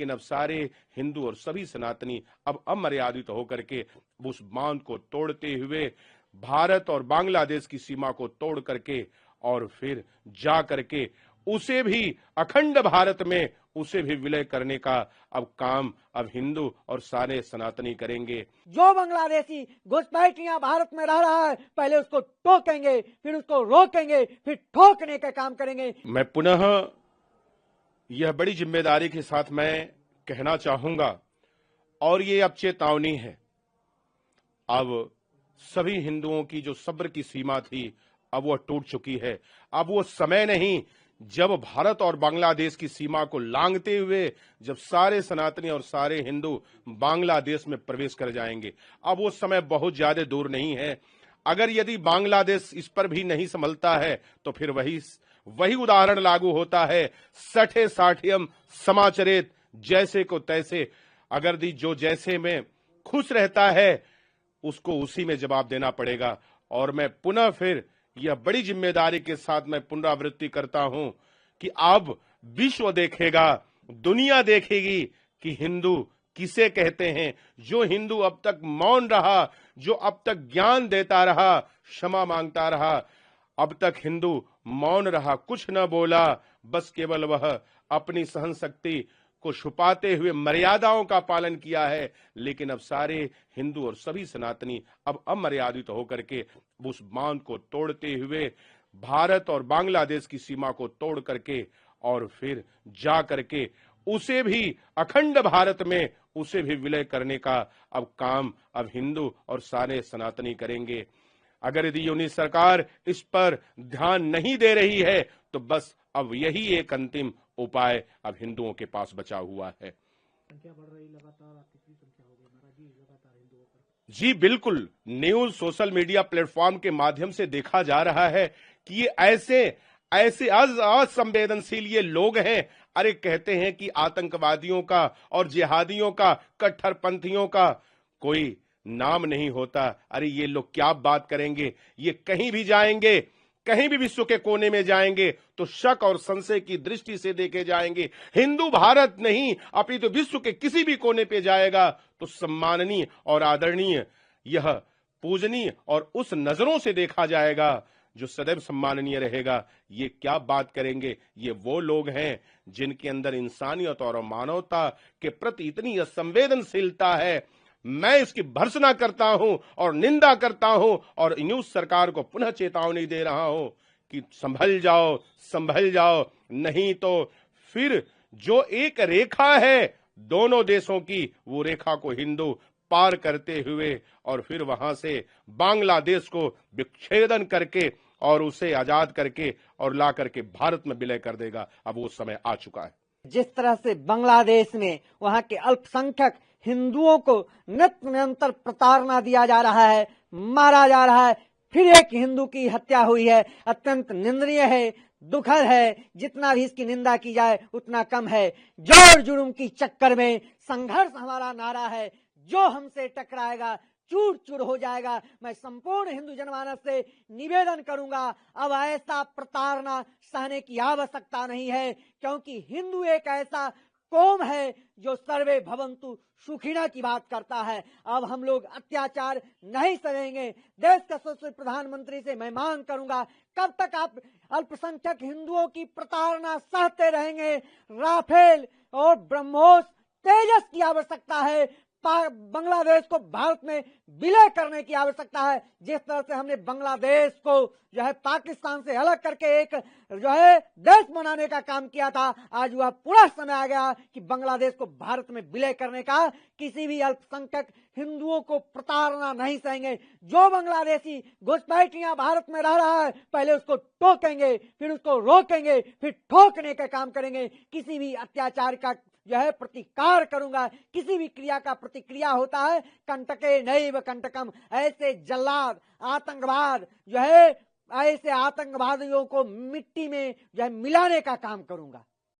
लेकिन अब सारे हिंदू और सभी सनातनी अब अमर्यादित होकर के उस बांध को तोड़ते हुए भारत और बांग्लादेश की सीमा को तोड़ करके और फिर जा करके उसे भी अखंड भारत में उसे भी विलय करने का अब काम अब हिंदू और सारे सनातनी करेंगे। जो बांग्लादेशी घुसपैठियां भारत में रह रहा है, पहले उसको टोकेंगे, फिर उसको रोकेंगे, फिर ठोकने का काम करेंगे। मैं पुनः यह बड़ी जिम्मेदारी के साथ मैं कहना चाहूंगा और ये अब चेतावनी है। अब सभी हिंदुओं की जो सब्र की सीमा थी अब वह टूट चुकी है। अब वो समय नहीं जब भारत और बांग्लादेश की सीमा को लांघते हुए जब सारे सनातनी और सारे हिंदू बांग्लादेश में प्रवेश कर जाएंगे। अब वो समय बहुत ज्यादा दूर नहीं है। अगर यदि बांग्लादेश इस पर भी नहीं संभलता है तो फिर वही उदाहरण लागू होता है, सठे साठियम समाचरित, जैसे को तैसे। अगर जो जैसे में खुश रहता है उसको उसी में जवाब देना पड़ेगा। और मैं पुनः फिर यह बड़ी जिम्मेदारी के साथ मैं पुनरावृत्ति करता हूं कि अब विश्व देखेगा, दुनिया देखेगी कि हिंदू किसे कहते हैं। जो हिंदू अब तक मौन रहा, जो अब तक ज्ञान देता रहा, क्षमा मांगता रहा, अब तक हिंदू मौन रहा, कुछ न बोला, बस केवल वह अपनी सहन शक्ति को छुपाते हुए मर्यादाओं का पालन किया है। लेकिन अब सारे हिंदू और सभी सनातनी अब अमर्यादित होकर के उस बांध को तोड़ते हुए भारत और बांग्लादेश की सीमा को तोड़ करके और फिर जा करके उसे भी अखंड भारत में उसे भी विलय करने का अब काम अब हिंदू और सारे सनातनी करेंगे। अगर यदि यूनी सरकार इस पर ध्यान नहीं दे रही है तो बस अब यही एक अंतिम उपाय अब हिंदुओं के पास बचा हुआ है। संख्या बढ़ रही लगातार, कितनी संख्या हो गई महाराज जी लगातार हिंदुओं पर? जी बिल्कुल, न्यूज सोशल मीडिया प्लेटफॉर्म के माध्यम से देखा जा रहा है कि ये ऐसे असंवेदनशील ये लोग हैं। अरे कहते हैं कि आतंकवादियों का और जिहादियों का, कट्टरपंथियों का कोई नाम नहीं होता। अरे ये लोग क्या बात करेंगे, ये कहीं भी जाएंगे, कहीं भी विश्व के कोने में जाएंगे तो शक और संशय की दृष्टि से देखे जाएंगे। हिंदू भारत नहीं अपनी तो विश्व के किसी भी कोने पे जाएगा तो सम्माननीय और आदरणीय, यह पूजनीय और उस नजरों से देखा जाएगा जो सदैव सम्माननीय रहेगा। ये क्या बात करेंगे, ये वो लोग हैं जिनके अंदर इंसानियत और मानवता के प्रति इतनी असंवेदनशीलता है। मैं इसकी भर्त्सना करता हूं और निंदा करता हूं और न्यूज सरकार को पुनः चेतावनी दे रहा हूं कि संभल जाओ, नहीं तो फिर जो एक रेखा है दोनों देशों की, वो रेखा को हिंदू पार करते हुए और फिर वहां से बांग्लादेश को विच्छेदन करके और उसे आजाद करके और ला करके भारत में विलय कर देगा। अब वो समय आ चुका है। जिस तरह से बांग्लादेश में वहां के अल्पसंख्यक हिंदुओं को निरंतर प्रताड़ना दिया जा रहा है, मारा जा रहा है, फिर एक हिंदू की हत्या हुई है, अत्यंत निंदनीय है, दुखद है। जितना भी इसकी निंदा की जाए उतना कम है। जोर जुर्म की चक्कर में संघर्ष हमारा नारा है, जो हमसे टकराएगा चूर चूर हो जाएगा। मैं संपूर्ण हिंदू जनमानस से निवेदन करूंगा, अब ऐसा प्रताड़ना सहने की आवश्यकता नहीं है, क्योंकि हिंदू एक ऐसा कौम है जो सर्वे भवंतु सुखिना की बात करता है। अब हम लोग अत्याचार नहीं सहेंगे। देश का यशस्वी प्रधानमंत्री से मैं मांग करूंगा, कब तक आप अल्पसंख्यक हिंदुओं की प्रताड़ना सहते रहेंगे? राफेल और ब्रह्मोस तेजस की आवश्यकता है। बांग्लादेश को भारत में विलय करने की आवश्यकता है। जिस तरह से हमने बांग्लादेश को जो है पाकिस्तान से अलग करके एक जो है देश बनाने का काम किया था, आज वह पूरा समय आ गया कि बांग्लादेश को भारत में विलय करने का। किसी भी अल्पसंख्यक हिंदुओं को प्रताड़ना नहीं सहेंगे। जो बांग्लादेशी घुसपैठियां भारत में रह रहा है, पहले उसको टोकेंगे, फिर उसको रोकेंगे, फिर ठोकने का काम करेंगे। किसी भी अत्याचार का जो है प्रतिकार करूंगा। किसी भी क्रिया का प्रतिक्रिया होता है, कंटके नैव कंटकम, ऐसे जल्लाद आतंकवाद जो है, ऐसे आतंकवादियों को मिट्टी में जो है मिलाने का काम करूंगा।